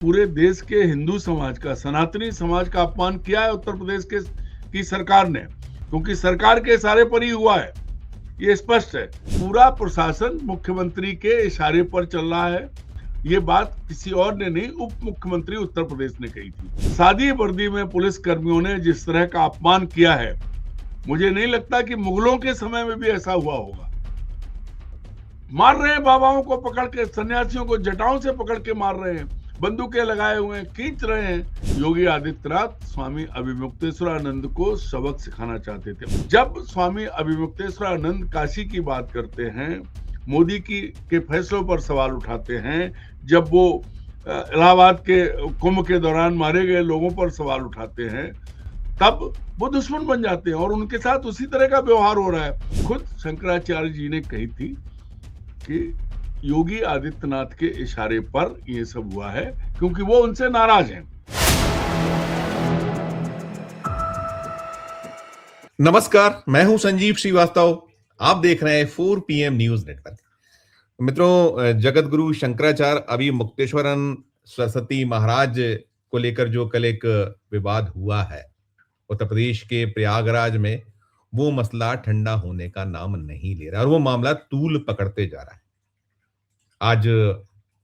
पूरे देश के हिंदू समाज का, सनातनी समाज का अपमान किया है उत्तर प्रदेश की सरकार ने, क्योंकि सरकार के इशारे पर ही हुआ है, ये स्पष्ट है। पूरा प्रशासन मुख्यमंत्री के इशारे पर चल रहा है। ये बात किसी और ने नहीं, उप मुख्यमंत्री उत्तर प्रदेश ने कही थी। सादी वर्दी में पुलिस कर्मियों ने जिस तरह का अपमान किया है, मुझे नहीं लगता कि मुगलों के समय में भी ऐसा हुआ होगा। मार रहे हैं बाबाओं को पकड़ के, सन्यासियों को जटाओं से पकड़ के मार रहे हैं, बंदूकें लगाए हुए हैं, खींच रहे हैं। योगी आदित्यनाथ स्वामी अभिमुक्तेश्वरानंद को सबक सिखाना चाहते थे। जब स्वामी अभिमुक्तेश्वरानंद काशी की बात करते हैं, मोदी के फैसलों पर सवाल उठाते हैं, जब वो इलाहाबाद के कुंभ के दौरान मारे गए लोगों पर सवाल उठाते हैं, तब वो दुश्मन बन जाते हैं और उनके साथ उसी तरह का व्यवहार हो रहा है। खुद शंकराचार्य जी ने कही थी कि योगी आदित्यनाथ के इशारे पर ये सब हुआ है, क्योंकि वो उनसे नाराज हैं। नमस्कार, मैं हूं संजीव श्रीवास्तव। आप देख रहे हैं 4 PM न्यूज नेटवर्क। मित्रों, जगत गुरु शंकराचार्य अभिमुक्तेश्वरानंद सरस्वती महाराज को लेकर जो कल एक विवाद हुआ है उत्तर प्रदेश के प्रयागराज में, वो मसला ठंडा होने का नाम नहीं ले रहा और वो मामला तूल पकड़ते जा रहा है। आज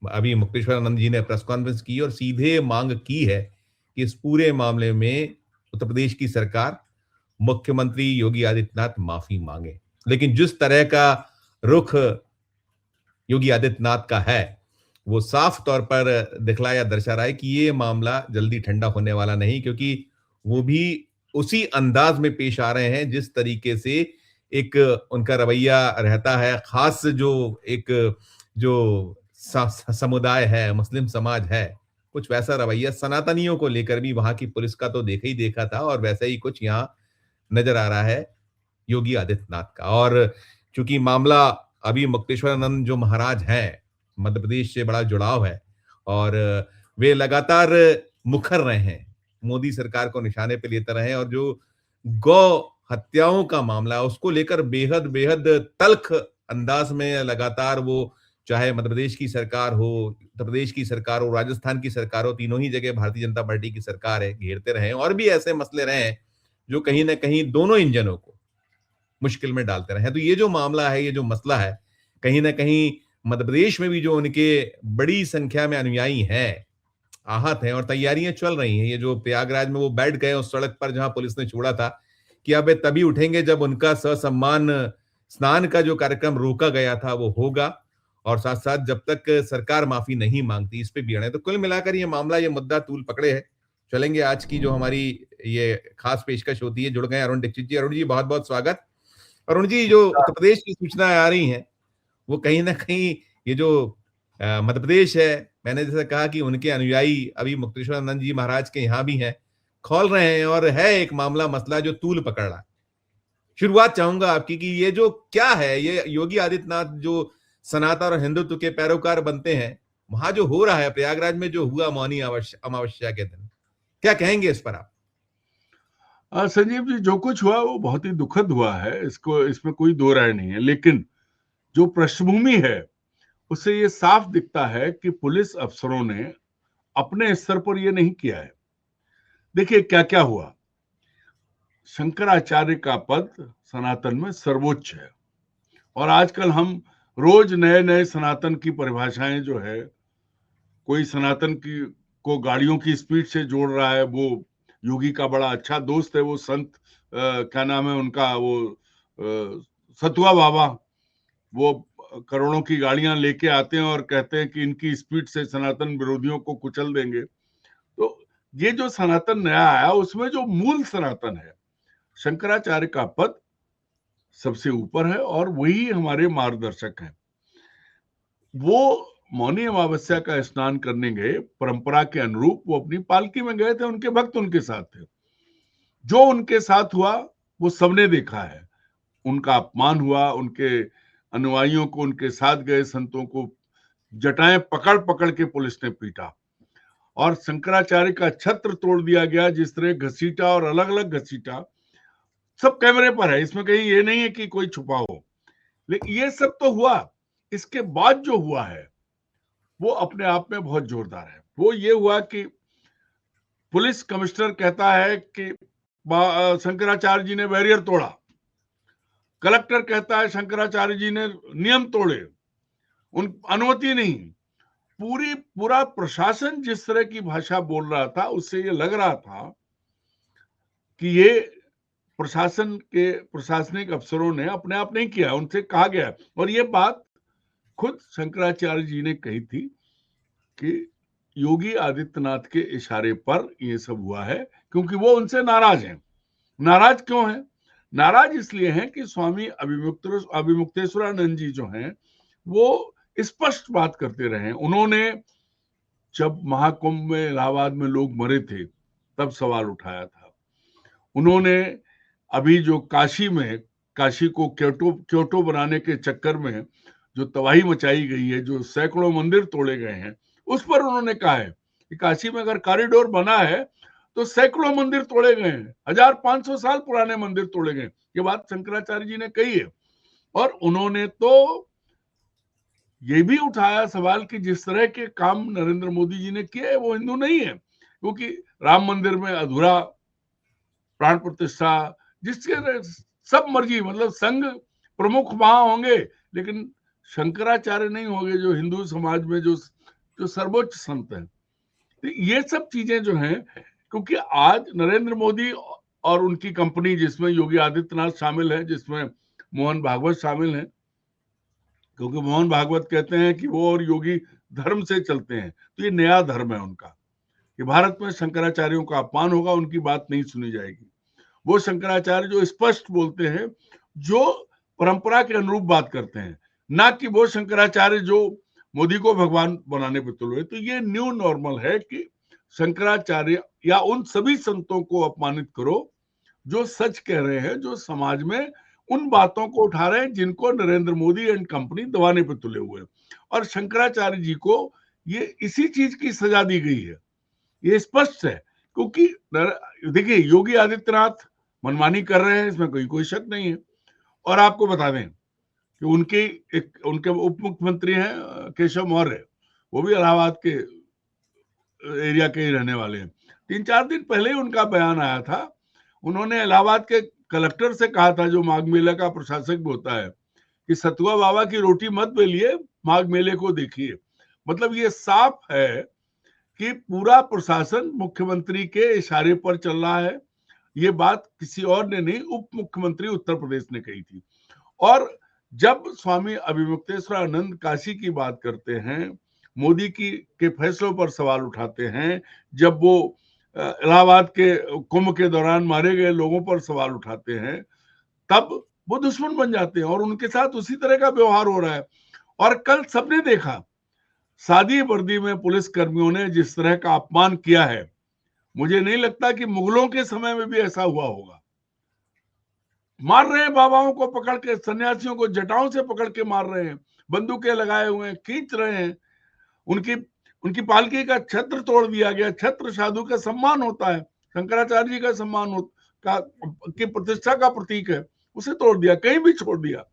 अभी मुक्तेश्वरानंद जी ने प्रेस कॉन्फ्रेंस की और सीधे मांग की है कि इस पूरे मामले में उत्तर प्रदेश की सरकार, मुख्यमंत्री योगी आदित्यनाथ माफी मांगे। लेकिन जिस तरह का रुख योगी आदित्यनाथ का है, वो साफ तौर पर दिखलाया दर्शा रहा है कि ये मामला जल्दी ठंडा होने वाला नहीं, क्योंकि वो भी उसी अंदाज में पेश आ रहे हैं जिस तरीके से एक उनका रवैया रहता है। खास जो समुदाय है, मुस्लिम समाज है, कुछ वैसा रवैया सनातनियों को लेकर भी वहां की पुलिस का तो देखा ही देखा था, और वैसा ही कुछ यहाँ नजर आ रहा है योगी आदित्यनाथ का। और चूंकि मामला अभी मुक्तेश्वरानंद जो महाराज हैं, मध्य प्रदेश से बड़ा जुड़ाव है और वे लगातार मुखर रहे हैं, मोदी सरकार को निशाने पे लेते रहे, और जो गौ हत्याओं का मामला है उसको लेकर बेहद बेहद तल्ख अंदाज में लगातार वो, चाहे मध्य प्रदेश की सरकार हो, उत्तर प्रदेश की सरकार हो, राजस्थान की सरकार हो, तीनों ही जगह भारतीय जनता पार्टी की सरकार है, घेरते रहे। और भी ऐसे मसले रहे हैं जो कहीं ना कहीं दोनों इंजनों को मुश्किल में डालते रहे हैं। तो ये जो मामला है, ये जो मसला है, कहीं ना कहीं मध्य प्रदेश में भी जो उनके बड़ी संख्या में अनुयायी हैं, आहत हैं, और तैयारियां चल रही हैं। ये जो प्रयागराज में वो बैठ गए उस सड़क पर जहां पुलिस ने छोड़ा था कि अब तभी उठेंगे जब उनका ससम्मान स्नान का जो कार्यक्रम रोका गया था वो होगा, और साथ साथ जब तक सरकार माफी नहीं मांगती, इस पे भी अड़े। तो कुल मिलाकर ये मामला, ये मुद्दा तूल पकड़े है। चलेंगे आज की जो हमारी ये खास पेशकश होती है, जुड़ गए अरुण दीक्षित जी। अरुण जी, बहुत बहुत स्वागत। अरुण जी, जो उत्तर प्रदेश की सूचनाएं आ रही हैं, वो कहीं ना कहीं ये जो मध्य प्रदेश है, मैंने जैसा कहा कि उनके अनुयायी अभी मुक्तेश्वरानंद जी महाराज के यहाँ भी हैं, खोल रहे हैं, और है एक मामला, मसला जो तूल पकड़ रहा है। शुरुआत चाहूंगा आपकी कि ये जो क्या है, ये योगी आदित्यनाथ जो सनातन और हिंदुत्व के पैरोकार बनते हैं, वहां जो हो रहा है प्रयागराज में, जो हुआ मौनी अमावस्या के दिन, क्या कहेंगे इस पर आप? संजीव जी, जो कुछ हुआ वो बहुत ही दुखद हुआ है, इसमें कोई दो राय नहीं है। लेकिन जो पृष्ठभूमि है, उससे ये साफ दिखता है कि पुलिस अफसरों ने अपने स्तर पर ये नहीं किया है। देखिए क्या क्या हुआ। शंकराचार्य का पद सनातन में सर्वोच्च है, और आजकल हम रोज नए नए सनातन की परिभाषाएं जो है, कोई सनातन की को गाड़ियों की स्पीड से जोड़ रहा है, वो योगी का बड़ा अच्छा दोस्त है, वो संत क्या नाम है उनका, वो सतुआ बाबा, वो करोड़ों की गाड़ियां लेके आते हैं और कहते हैं कि इनकी स्पीड से सनातन विरोधियों को कुचल देंगे। तो ये जो सनातन नया आया, उसमें जो मूल सनातन है, शंकराचार्य का पद सबसे ऊपर है और वही हमारे मार्गदर्शक हैं। वो मौनी अमावस्या का स्नान करने गए, परंपरा के अनुरूप वो अपनी पालकी में गए थे, उनके भक्त उनके साथ थे। जो उनके साथ हुआ वो सबने देखा है। उनका अपमान हुआ, उनके अनुयायियों को, उनके साथ गए संतों को जटाएं पकड़ पकड़ के पुलिस ने पीटा, और शंकराचार्य का छत्र तोड़ दिया गया। जिस तरह घसीटा और अलग अलग घसीटा, सब कैमरे पर है, इसमें कहीं ये नहीं है कि कोई छुपा हो। लेकिन ये सब तो हुआ, इसके बाद जो हुआ है वो अपने आप में बहुत जोरदार है। वो ये हुआ कि पुलिस कमिश्नर कहता है कि शंकराचार्य जी ने बैरियर तोड़ा, कलेक्टर कहता है शंकराचार्य जी ने नियम तोड़े, उन अनुमति नहीं। पूरा प्रशासन जिस तरह की भाषा बोल रहा था, उससे ये लग रहा था कि ये प्रशासन के प्रशासनिक अफसरों ने अपने आप नहीं किया, उनसे कहा गया। और ये बात खुद शंकराचार्य जी ने कही थी कि योगी आदित्यनाथ के इशारे पर ये सब हुआ है, क्योंकि वो उनसे नाराज हैं। नाराज क्यों हैं? नाराज इसलिए हैं कि स्वामी अभिमुक्तेश्वरानंद जी जो हैं, वो स्पष्ट बात करते रहे। उन्होंने जब महाकुंभ में इलाहाबाद में लोग मरे थे, तब सवाल उठाया था। उन्होंने अभी जो काशी को क्योटो बनाने के चक्कर में जो तबाही मचाई गई है, जो सैकड़ों मंदिर तोड़े गए हैं, उस पर उन्होंने कहा है कि काशी में अगर कॉरिडोर बना है तो सैकड़ों मंदिर तोड़े गए हैं, 1500 साल पुराने मंदिर तोड़े गए। ये बात शंकराचार्य जी ने कही है। और उन्होंने तो ये भी उठाया सवाल कि जिस तरह के काम नरेंद्र मोदी जी ने किए वो हिंदू नहीं है, क्योंकि राम मंदिर में अधूरा प्राण प्रतिष्ठा, जिसके सब मर्जी, मतलब संघ प्रमुख वहां होंगे, लेकिन शंकराचार्य नहीं होंगे जो हिंदू समाज में जो सर्वोच्च संत हैं। तो ये सब चीजें जो हैं, क्योंकि आज नरेंद्र मोदी और उनकी कंपनी, जिसमें योगी आदित्यनाथ शामिल है, जिसमें मोहन भागवत शामिल हैं, क्योंकि मोहन भागवत कहते हैं कि वो और योगी धर्म से चलते हैं, तो ये नया धर्म है उनका कि भारत में शंकराचार्यों का अपमान होगा, उनकी बात नहीं सुनी जाएगी। वो शंकराचार्य जो स्पष्ट बोलते हैं, जो परंपरा के अनुरूप बात करते हैं, ना कि वो शंकराचार्य जो मोदी को भगवान बनाने पर तुले। तो ये न्यू नॉर्मल है कि शंकराचार्य या उन सभी संतों को अपमानित करो जो सच कह रहे हैं, जो समाज में उन बातों को उठा रहे हैं जिनको नरेंद्र मोदी एंड कंपनी दबाने पर तुले हुए हैं। और शंकराचार्य जी को ये इसी चीज की सजा दी गई है, ये स्पष्ट है। क्योंकि देखिए, योगी आदित्यनाथ मनमानी कर रहे हैं, इसमें कोई शक नहीं है। और आपको बता दें कि उनके उप मुख्यमंत्री हैं केशव मौर्य, वो भी इलाहाबाद के एरिया के ही रहने वाले हैं। 3-4 दिन पहले ही उनका बयान आया था। उन्होंने इलाहाबाद के कलेक्टर से कहा था, जो माघ मेले का प्रशासक भी होता है, कि सतुआ बाबा की रोटी मत बेलिए, माघ मेले को देखिए। मतलब ये साफ है कि पूरा प्रशासन मुख्यमंत्री के इशारे पर चल रहा है। ये बात किसी और ने नहीं, उप मुख्यमंत्री उत्तर प्रदेश ने कही थी। और जब स्वामी अभिमुक्तेश्वरानंद काशी की बात करते हैं, मोदी के फैसलों पर सवाल उठाते हैं, जब वो इलाहाबाद के कुंभ के दौरान मारे गए लोगों पर सवाल उठाते हैं, तब वो दुश्मन बन जाते हैं। और उनके साथ उसी तरह का व्यवहार हो रहा है। और कल सबने देखा, सादी वर्दी में पुलिस कर्मियों ने जिस तरह का अपमान किया है, मुझे नहीं लगता कि मुगलों के समय में भी ऐसा हुआ होगा। मार रहे हैं बाबाओं को पकड़ के, सन्यासियों को जटाओं से पकड़ के मार रहे हैं, बंदूकें लगाए हुए हैं, खींच रहे हैं। उनकी पालकी का छत्र तोड़ दिया गया। छत्र साधु का सम्मान होता है, शंकराचार्य जी का सम्मान की प्रतिष्ठा का प्रतीक है, उसे तोड़ दिया, कहीं भी छोड़ दिया।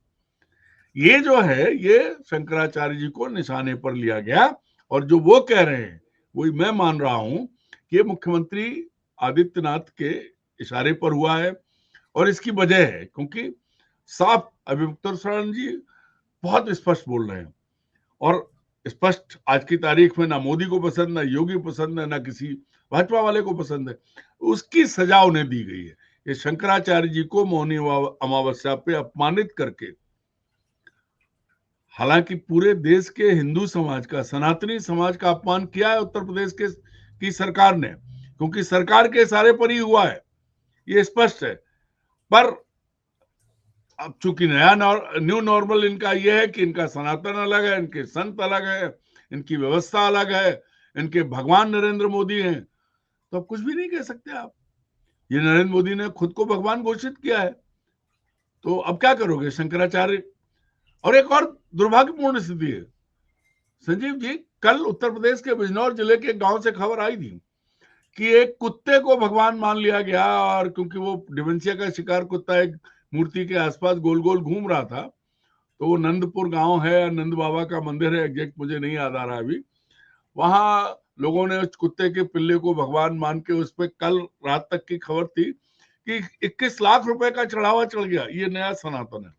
ये जो है, ये शंकराचार्य जी को निशाने पर लिया गया। और जो वो कह रहे हैं वही मैं मान रहा हूं कि ये मुख्यमंत्री आदित्यनाथ के इशारे पर हुआ है। और इसकी वजह है क्योंकि साफ अभिमुक्तेश्वरानंद जी बहुत स्पष्ट बोल रहे हैं। और स्पष्ट आज की तारीख में ना मोदी को पसंद, ना योगी पसंद है, ना किसी भाजपा वाले को पसंद है। उसकी सजा उन्हें दी गई है। ये शंकराचार्य जी को मौनी अमावस्या पे अपमानित करके, हालांकि पूरे देश के हिंदू समाज का, सनातनी समाज का अपमान किया है उत्तर प्रदेश की सरकार ने, क्योंकि सरकार के इशारे पर ही हुआ है, ये स्पष्ट है। पर अब चूंकि न्यू नॉर्मल इनका यह है कि इनका सनातन अलग है, इनके संत अलग है, इनकी व्यवस्था अलग है, इनके भगवान नरेंद्र मोदी हैं, तो अब कुछ भी नहीं कह सकते आप। ये नरेंद्र मोदी ने खुद को भगवान घोषित किया है, तो अब क्या करोगे शंकराचार्य। और एक और दुर्भाग्यपूर्ण स्थिति है संजीव जी, कल उत्तर प्रदेश के बिजनौर जिले के गांव से खबर आई थी कि एक कुत्ते को भगवान मान लिया गया। और क्योंकि वो डिमेंशिया का शिकार कुत्ता एक मूर्ति के आसपास गोल गोल घूम रहा था, तो वो नंदपुर गांव है, नंद बाबा का मंदिर है, एग्जैक्ट मुझे नहीं याद आ रहा अभी, वहां लोगों ने उस कुत्ते के पिल्ले को भगवान मान के उस पर कल रात तक की खबर थी कि 21 लाख रुपए का चढ़ावा चढ़ गया। ये नया सनातन है।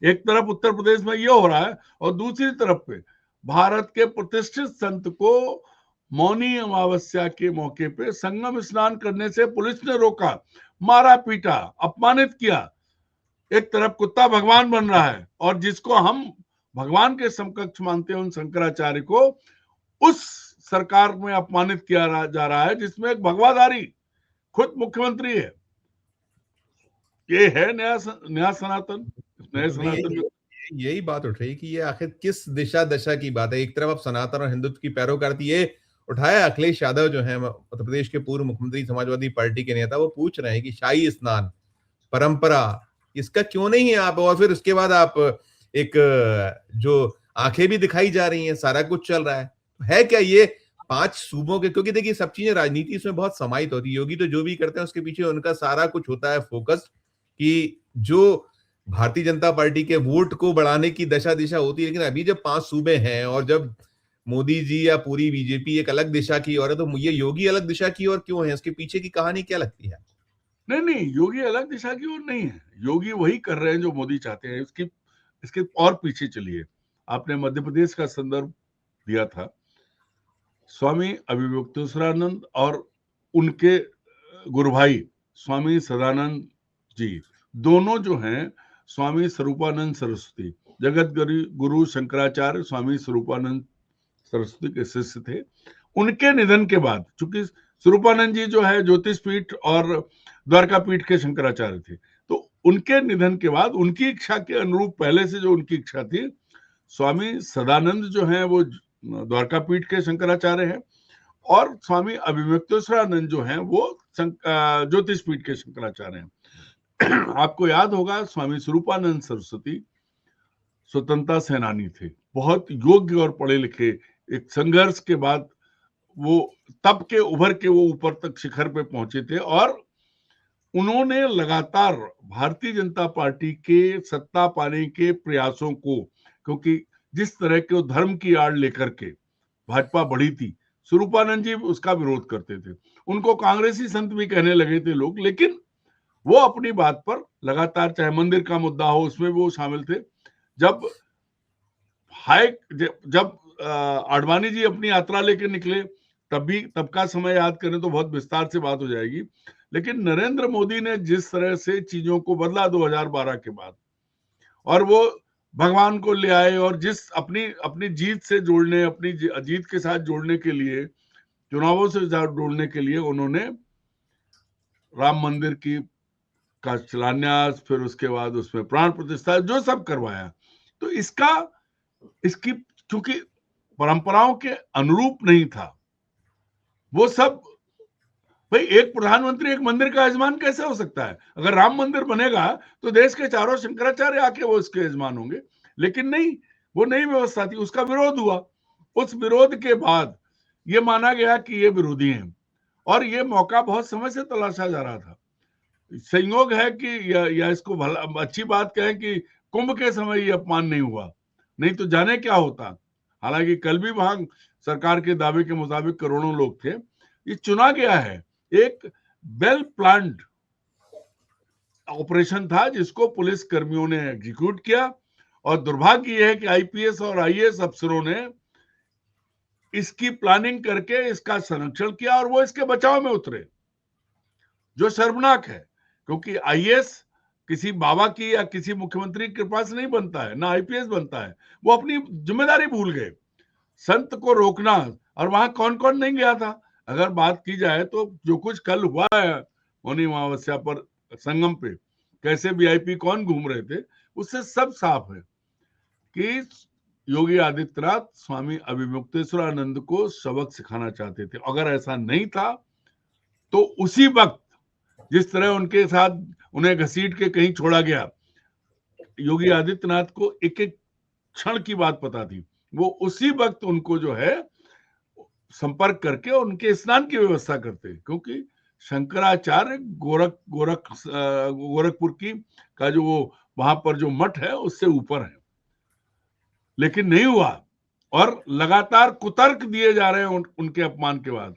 एक तरफ उत्तर प्रदेश में ये हो रहा है और दूसरी तरफ पे भारत के प्रतिष्ठित संत को मौनी अमावस्या के मौके पे संगम स्नान करने से पुलिस ने रोका, मारा पीटा, अपमानित किया। एक तरफ कुत्ता भगवान बन रहा है और जिसको हम भगवान के समकक्ष मानते हैं उन शंकराचार्य को उस सरकार में अपमानित किया जा रहा है जिसमें एक भगवाधारी खुद मुख्यमंत्री है। ये है नया सनातन। नए सनातन यही बात उठ रही कि ये आखिर किस दिशा दशा की बात है। एक तरफ अब सनातन और हिंदुत्व की पैरोकार थी, ये उठाया अखिलेश यादव जो है उत्तर प्रदेश के पूर्व मुख्यमंत्री, समाजवादी पार्टी के नेता, वो पूछ रहे हैं कि शाही स्नान परंपरा इसका क्यों नहीं है आप, और फिर उसके बाद आप एक जो आंखें भी दिखाई जा रही हैं, सारा कुछ चल रहा है क्या ये 5 सूबों के? क्योंकि देखिए सब चीजें राजनीति इसमें बहुत समाहित होती है। योगी तो जो भी करते हैं उसके पीछे उनका सारा कुछ होता है फोकस, कि जो भारतीय जनता पार्टी के वोट को बढ़ाने की दशा दिशा होती है। लेकिन अभी जब 5 सूबे हैं और जब मोदी जी या पूरी बीजेपी एक अलग दिशा की ओर है, तो ये योगी अलग दिशा की ओर क्यों है? इसके पीछे की कहानी क्या लगती है? नहीं, योगी अलग दिशा की ओर नहीं है। योगी वही कर रहे हैं जो मोदी चाहते हैं। इसके और पीछे चलिए। आपने मध्य प्रदेश का संदर्भ दिया था। स्वामी अविवेकानंद और उनके गुरु भाई स्वामी सदानंद जी, दोनों जो हैं स्वामी स्वरूपानंद सरस्वती, जगत गुरु शंकराचार्य स्वामी स्वरूपानंद सरस्वती के शिष्य थे। उनके निधन के बाद, चूंकि स्वरूपानंद जी जो है ज्योतिष पीठ और द्वारका पीठ के शंकराचार्य थे, तो उनके निधन के बाद उनकी इच्छा के अनुरूप पहले से जो उनकी इच्छा थी, स्वामी सदानंद जो है वो द्वारका पीठ के शंकराचार्य हैं और स्वामी अविवेकानंद जो हैं वो ज्योतिष पीठ के शंकराचार्य हैं। आपको याद होगा स्वामी स्वरूपानंद सरस्वती स्वतंत्रता सेनानी थे, बहुत योग्य और पढ़े लिखे। एक संघर्ष के बाद वो तब के उभर के वो ऊपर तक शिखर पे पहुंचे थे और उन्होंने लगातार भारतीय जनता पार्टी के सत्ता पाने के प्रयासों को, क्योंकि जिस तरह के धर्म की आड़ लेकर के भाजपा बढ़ी थी, स्वरूपानंद जी उसका विरोध करते थे। उनको कांग्रेसी संत भी कहने लगे थे लोग, लेकिन वो अपनी बात पर लगातार, चाहे मंदिर का मुद्दा हो उसमें वो शामिल थे। जब आडवाणी जी अपनी यात्रा लेकर निकले, तब का समय याद करें तो बहुत विस्तार से बात हो जाएगी। लेकिन नरेंद्र मोदी ने जिस तरह से चीजों को बदला 2012 के बाद, और वो भगवान को ले आए और जिस अपनी जीत से जोड़ने, अपनी जीत के साथ जोड़ने के लिए, चुनावों से जोड़ने के लिए उन्होंने राम मंदिर का शिलान्यास, फिर उसके बाद उसमें प्राण प्रतिष्ठा, जो सब करवाया। तो इसकी क्योंकि परंपराओं के अनुरूप नहीं था वो सब। भाई एक प्रधानमंत्री एक मंदिर का यजमान कैसे हो सकता है? अगर राम मंदिर बनेगा तो देश के चारों शंकराचार्य आके वो इसके यजमान होंगे, लेकिन नहीं, वो नई व्यवस्था थी, उसका विरोध हुआ। उस विरोध के बाद ये माना गया कि ये विरोधी हैं और ये मौका बहुत समय से तलाशा जा रहा था। संयोग है कि या इसको भला अच्छी बात कहें कि कुंभ के समय ये अपमान नहीं हुआ, नहीं तो जाने क्या होता। हालांकि कल भी वहां सरकार के दावे के मुताबिक करोड़ों लोग थे। ये चुना गया है, एक वेल प्लान्ड ऑपरेशन था जिसको पुलिस कर्मियों ने एग्जीक्यूट किया, और दुर्भाग्य यह है कि आईपीएस और आईएएस अफसरों ने इसकी प्लानिंग करके इसका संरक्षण किया और वो इसके बचाव में उतरे, जो शर्मनाक है। क्योंकि आईएएस किसी बाबा की या किसी मुख्यमंत्री के पास नहीं बनता है, ना आईपीएस बनता है। वो अपनी जिम्मेदारी भूल गए, संत को रोकना। और वहां कौन कौन नहीं गया था? अगर बात की जाए तो जो कुछ कल हुआ है मौनी अमावस्या पर संगम पे, कैसे वीआईपी कौन घूम रहे थे, उससे सब साफ है कि योगी आदित्यनाथ स्वामी अविवेकानंद को सबक सिखाना चाहते थे। अगर ऐसा नहीं था तो उसी वक्त जिस तरह उनके साथ उन्हें घसीट के कहीं छोड़ा गया, योगी आदित्यनाथ को एक एक क्षण की बात पता थी। वो उसी वक्त उनको जो है संपर्क करके उनके स्नान की व्यवस्था करते, क्योंकि शंकराचार्य गोरखपुर की का जो वो वहां पर जो मठ है उससे ऊपर है। लेकिन नहीं हुआ। और लगातार कुतर्क दिए जा रहे हैं उनके अपमान के बाद।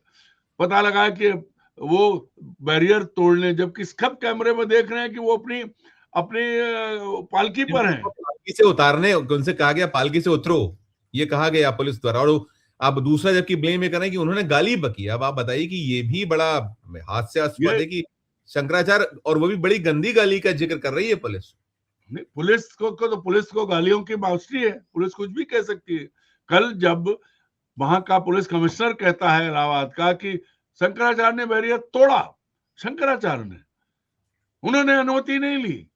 पता लगा कि वो बैरियर तोड़ने, जबकि सब कैमरे में देख रहे हैं कि वो अपनी अपनी पालकी पर हैं। पालकी से उतारने उनसे कहा गया पालकी से उतरो, ये कहा गया पुलिस द्वारा। और अब दूसरा जबकि ब्लेम ये कर रहे हैं कि उन्होंने गाली बकी। अब आप बताइए कि ये भी बड़ा हास्यास्पद है कि शंकराचार्य, और वो भी बड़ी गंदी गाली का जिक्र कर रही है पुलिस। पुलिस को तो पुलिस को गालियों की मास्टरी है, पुलिस कुछ भी कह सकती है। कल जब वहां का पुलिस कमिश्नर कहता है इलाहाबाद का कि शंकराचार्य ने बैरियर तोड़ा, शंकराचार्य ने, उन्होंने अनुमति नहीं ली।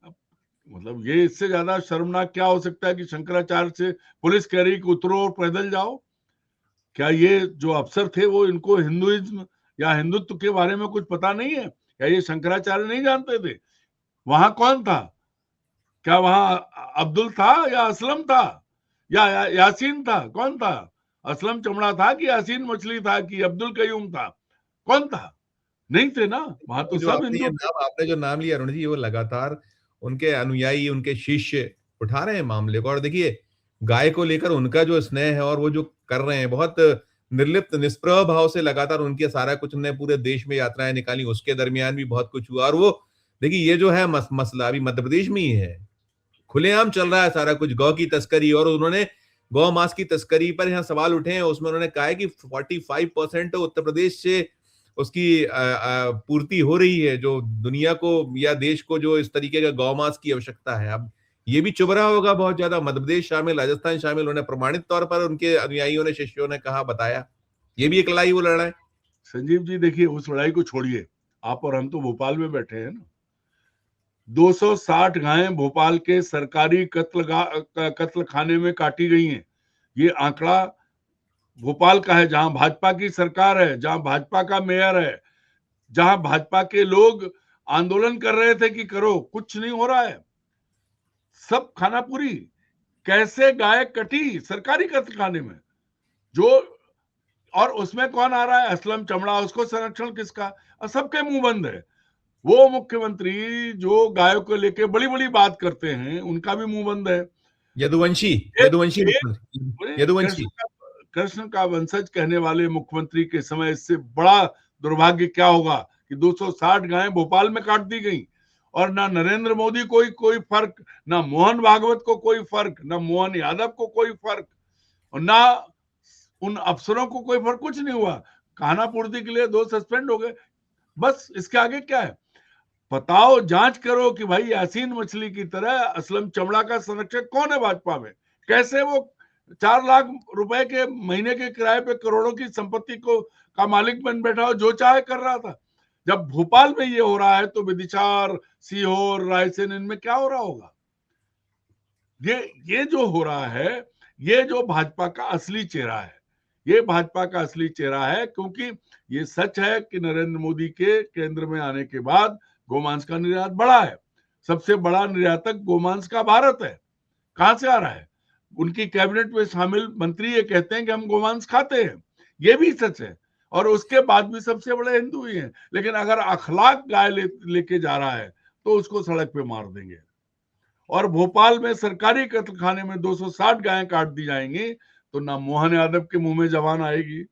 मतलब ये इससे ज्यादा शर्मनाक क्या हो सकता है कि शंकराचार्य से पुलिस कह रही कि उतरो और पैदल जाओ। क्या ये जो अफसर थे वो इनको हिंदुइज्म या हिंदुत्व के बारे में कुछ पता नहीं है? क्या ये शंकराचार्य नहीं जानते थे? वहां कौन था? क्या वहां अब्दुल था या असलम था या यासीन था? कौन था? असलम चमड़ा था कि यासीन मछली था कि अब्दुल कयूम था? कौन था? नहीं थे ना, वहां तो जो सब हिंदू थे। आपने जो नाम लिया अरुण जी, वो लगातार उनके अनुयायी, उनके शिष्य उठा रहे हैं मामले को। और देखिए, गाय को लेकर उनका जो स्नेह है और वो जो कर रहे हैं, बहुत निर्लिप्त निष्प्रभ भाव से लगातार उनके सारा कुछ, उन्होंने पूरे देश में यात्राएं निकाली, उसके दरमियान भी बहुत कुछ हुआ। और वो देखिए, ये जो है मसला अभी मध्य प्रदेश में ही है, खुलेआम चल रहा है सारा कुछ, गौ की तस्करी। और उन्होंने गौ मांस की तस्करी पर यहाँ सवाल उठे हैं, उसमें उन्होंने कहा है कि 45% उत्तर प्रदेश से उसकी पूर्ति हो रही है, जो दुनिया को या देश को जो इस तरीके का गौ मांस की आवश्यकता है। अब ये भी चुभ रहा होगा बहुत ज्यादा, मध्य प्रदेश शामिल, राजस्थान शामिल, उन्हें प्रमाणित तौर पर उनके अनुयायियों ने, शिष्यों ने कहा, बताया। ये भी एक लड़ाई वो लड़ रहा है। संजीव जी देखिए, उस लड़ाई को छोड़िए, आप और हम तो भोपाल में बैठे हैं ना। 260 गायें भोपाल के सरकारी कत्ल खाने में काटी गई हैं। ये आंकड़ा भोपाल का है, जहां भाजपा की सरकार है, जहां भाजपा का मेयर है, जहां भाजपा के लोग आंदोलन कर रहे थे कि करो, कुछ नहीं हो रहा है, सब खानापुरी। कैसे गाय कटी सरकारी कत्लखाने में, जो, और उसमें कौन आ रहा है? असलम चमड़ा, उसको संरक्षण किसका? और सबके मुंह बंद है। वो मुख्यमंत्री जो गायों को लेके बड़ी बड़ी बात करते हैं, उनका भी मुंह बंद है। यदुवंशी, यदुवंशी। कृष्ण का वंशज कहने वाले मुख्यमंत्री के समय इससे बड़ा दुर्भाग्य क्या होगा कि 260 गायें भोपाल में काट दी गई, और ना नरेंद्र मोदी कोई फर्क, ना मोहन भागवत को कोई फर्क, ना मोहन यादव को कोई फर्क, और ना उन अफसरों को कोई फर्क, कुछ नहीं हुआ। खानापूर्ति के लिए 2 सस्पेंड हो गए, बस। इसके आगे क्या है? बताओ, जांच करो कि भाई यासीन मछली की तरह असलम चमड़ा का संरक्षक कौन है भाजपा में? कैसे वो 4 लाख रुपए के महीने के किराए पे करोड़ों की संपत्ति का मालिक बन बैठा हो, जो चाहे कर रहा था। जब भोपाल में ये हो रहा है तो विदिशा, सीहोर, रायसेन, इनमें क्या हो रहा होगा? ये जो हो रहा है, ये जो भाजपा का असली चेहरा है, ये भाजपा का असली चेहरा है। क्योंकि ये सच है कि नरेंद्र मोदी के केंद्र में आने के बाद गोमांस का निर्यात बढ़ा है। सबसे बड़ा निर्यातक गोमांस का भारत है। कहां से आ रहा है? उनकी कैबिनेट में शामिल मंत्री ये कहते हैं कि हम गोमांस खाते हैं, ये भी सच है। और उसके बाद भी सबसे बड़े हिंदू ही हैं। लेकिन अगर अखलाक गाय लेके जा रहा है तो उसको सड़क पे मार देंगे। और भोपाल में सरकारी कत्लखाने में 260 गायें काट दी जाएंगी तो ना मोहन यादव के मुंह में जबान आएगी,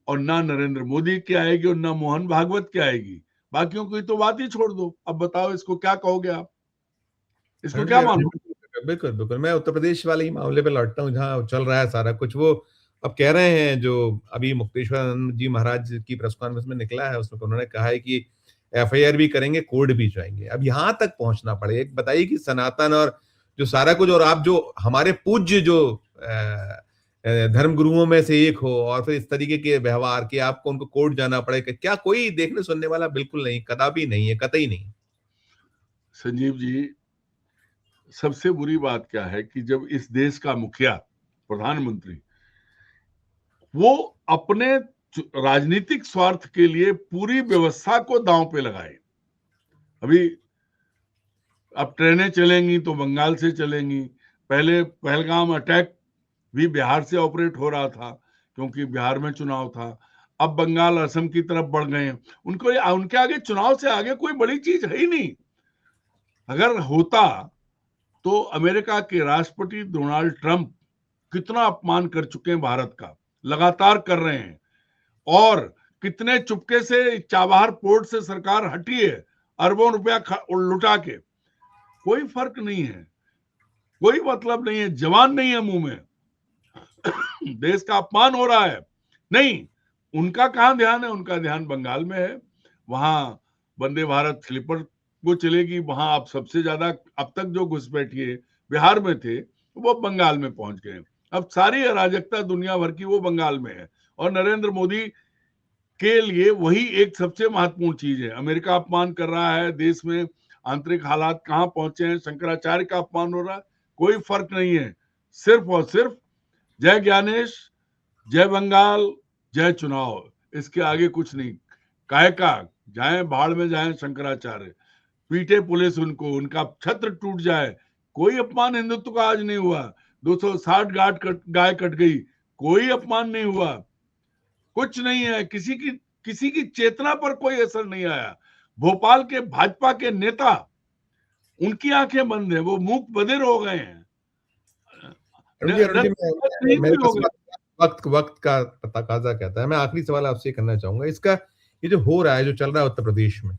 और ना नरेंद्र मोदी की आएगी, और ना मोहन भागवत की आएगी। बाकियों की तो बात ही छोड़ दो। अब बताओ, इसको क्या कहोगे आप? इसको क्या मानो? बिल्कुल बिल्कुल, मैं उत्तर प्रदेश वाले ही मामले पे लौटता हूँ, जहाँ चल रहा है सारा कुछ। वो अब कह रहे हैं, जो अभी मुक्तेश्वर जी महाराज की प्रेस कॉन्फ्रेंस में निकला है, उसमें उन्होंने कहा है कि एफआईआर भी करेंगे, कोर्ट भी जाएंगे। अब यहाँ तक पहुंचना पड़े, एक बताइए कि सनातन और जो सारा कुछ, और आप जो हमारे पूज्य जो धर्म गुरुओं में से एक हो, और फिर इस तरीके के व्यवहार कि आपको उनको कोर्ट जाना पड़े, क्या कोई देखने सुनने वाला? बिल्कुल नहीं, कदापि नहीं है, कतई नहीं। संजीव जी, सबसे बुरी बात क्या है कि जब इस देश का मुखिया, प्रधानमंत्री, वो अपने राजनीतिक स्वार्थ के लिए पूरी व्यवस्था को दांव पे लगाए। अभी अब ट्रेनें चलेंगी तो बंगाल से चलेंगी। पहले पहलगाम अटैक भी बिहार से ऑपरेट हो रहा था, क्योंकि बिहार में चुनाव था। अब बंगाल, असम की तरफ बढ़ गए हैं। उनके आगे, चुनाव से आगे कोई बड़ी चीज है ही नहीं। अगर होता तो अमेरिका के राष्ट्रपति डोनाल्ड ट्रंप कितना अपमान कर चुके हैं भारत का, लगातार कर रहे हैं, और कितने चुपके से चाबहार पोर्ट से सरकार हटी है अरबों रुपया लुटा के। कोई फर्क नहीं है, कोई मतलब नहीं है, जवान नहीं है मुंह में, देश का अपमान हो रहा है। नहीं, उनका कहां ध्यान है? उनका ध्यान बंगाल में है, वहां वंदे भारत स्लीपर वो चलेगी, वहां अब सबसे ज्यादा अब तक जो घुसपैठिए बिहार में थे वो बंगाल में पहुंच गए। अब सारी अराजकता दुनिया भर की वो बंगाल में है, और नरेंद्र मोदी के लिए वही एक सबसे महत्वपूर्ण चीज है। अमेरिका अपमान कर रहा है, देश में आंतरिक हालात कहां पहुंचे हैं, शंकराचार्य का अपमान हो रहा है, कोई फर्क नहीं है। सिर्फ और सिर्फ जय ज्ञानेश, जय बंगाल, जय चुनाव, इसके आगे कुछ नहीं। काय का जाए भाड़ में जाए शंकराचार्य, पीटे पुलिस उनको, उनका छत्र टूट जाए, कोई अपमान हिंदुत्व का आज नहीं हुआ। 260 गाय कट गई, कोई अपमान नहीं हुआ, कुछ नहीं है, किसी की चेतना पर कोई असर नहीं आया। भोपाल के भाजपा के नेता, उनकी आंखें बंद है, वो मूक बधिर हो गए हैं। वक्त का तकाजा कहता है। मैं आखिरी सवाल आपसे करना चाहूंगा, इसका ये जो हो रहा है, जो चल रहा है उत्तर प्रदेश में,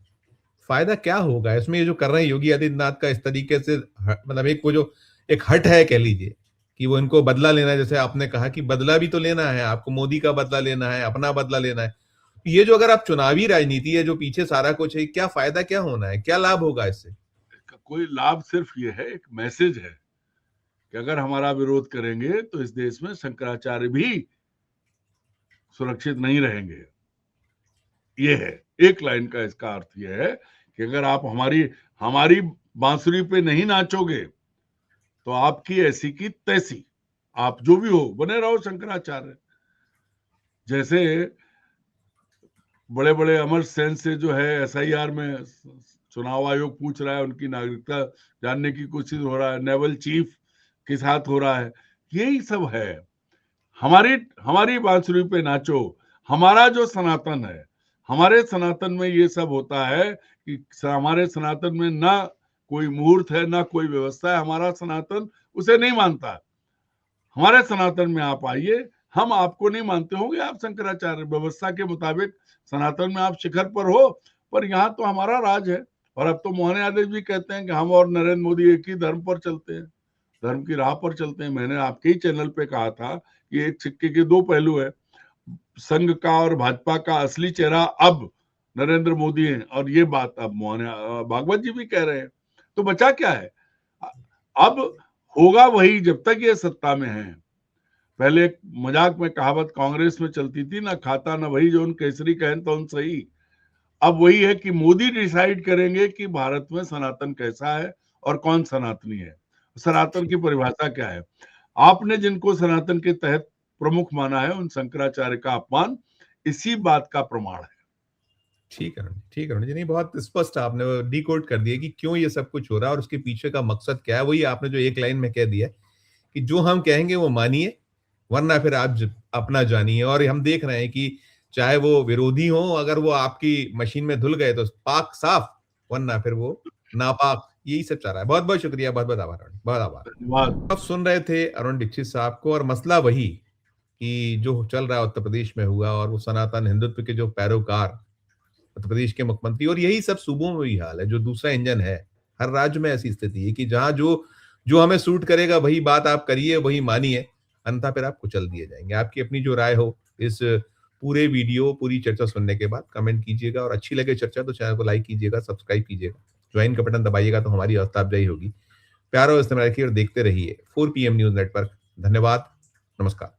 फायदा क्या होगा इसमें? ये जो कर रहे हैं योगी आदित्यनाथ का इस तरीके से, मतलब एक वो जो एक हट है कह लीजिए, कि वो इनको बदला लेना है, जैसे आपने कहा कि बदला भी तो लेना है आपको, मोदी का बदला लेना है, अपना बदला लेना है। ये जो अगर आप चुनावी राजनीति है, जो पीछे सारा कुछ है, क्या फायदा क्या होना है, क्या लाभ होगा इससे? कोई लाभ सिर्फ ये है, एक मैसेज है कि अगर हमारा विरोध करेंगे तो इस देश में शंकराचार्य भी सुरक्षित नहीं रहेंगे। ये है एक लाइन का, इसका अर्थ ये है कि अगर आप हमारी बांसुरी पे नहीं नाचोगे तो आपकी ऐसी की तैसी, आप जो भी हो बने रहो शंकराचार्य। जैसे बड़े बड़े अमर सेन से जो है एसआईआर में चुनाव आयोग पूछ रहा है, उनकी नागरिकता जानने की कोशिश हो रहा है, नेवल चीफ के साथ हो रहा है, यही सब है। हमारी बांसुरी पे नाचो। हमारा जो सनातन है, हमारे सनातन में ये सब होता है कि हमारे सनातन में ना कोई मुहूर्त है, ना कोई व्यवस्था है, हमारा सनातन उसे नहीं मानता। हमारे सनातन में आप आइए, हम आपको नहीं मानते होंगे, आप शंकराचार्य व्यवस्था के मुताबिक सनातन में आप शिखर पर हो, पर यहाँ तो हमारा राज है। और अब तो मोहन यादव भी कहते हैं कि हम और नरेंद्र मोदी एक ही धर्म पर चलते हैं, धर्म की राह पर चलते हैं। मैंने आपके ही चैनल पे कहा था कि एक सिक्के के दो पहलू है, संघ का और भाजपा का असली चेहरा अब नरेंद्र मोदी है, और ये बात अब मोहन भागवत जी भी कह रहे हैं। तो बचा क्या है? अब होगा वही जब तक ये सत्ता में है। पहले एक मजाक में कहावत कांग्रेस में चलती थी, ना खाता ना वही जो उन केसरी कहन तो उन सही। अब वही है कि मोदी डिसाइड करेंगे कि भारत में सनातन कैसा है और कौन सनातनी है, सनातन की परिभाषा क्या है। आपने जिनको सनातन के तहत प्रमुख माना है, उन शंकराचार्य का अपमान इसी बात का प्रमाण है। ठीक है, ठीक है जी, नहीं बहुत स्पष्ट आपने डिकोड कर दिया कि क्यों ये सब कुछ हो रहा है और उसके पीछे का मकसद क्या है। वही आपने जो एक लाइन में कह दिया कि जो हम कहेंगे वो मानिए, वरना फिर आप अपना जानिए। और हम देख रहे हैं कि चाहे वो विरोधी हो, अगर वो आपकी मशीन में धुल गए तो पाक साफ, वरना फिर वो नापाक। यही सब चाह रहा है। बहुत बहुत शुक्रिया, बहुत बहुत आभार, बहुत आभार। आप सुन रहे थे अरुण दीक्षित साहब को, और मसला वही कि जो चल रहा है उत्तर प्रदेश में हुआ, और वो सनातन हिंदुत्व के जो पैरोकार उत्तर प्रदेश के मुख्यमंत्री, और यही सब सूबों में भी हाल है, जो दूसरा इंजन है। हर राज्य में ऐसी स्थिति है कि जहां जो हमें सूट करेगा वही बात आप करिए, वही मानिए, अन्यथा फिर आप कुचल दिए जाएंगे। आपकी अपनी जो राय हो इस पूरे वीडियो, पूरी चर्चा सुनने के बाद कमेंट कीजिएगा, और अच्छी लगे चर्चा तो चैनल को लाइक कीजिएगा, सब्सक्राइब कीजिएगा, ज्वाइन का बटन दबाइएगा तो हमारी हौसला अफजाई होगी। प्यार और इस्तेमाल रखिए और देखते रहिए 4 PM न्यूज नेटवर्क। धन्यवाद, नमस्कार।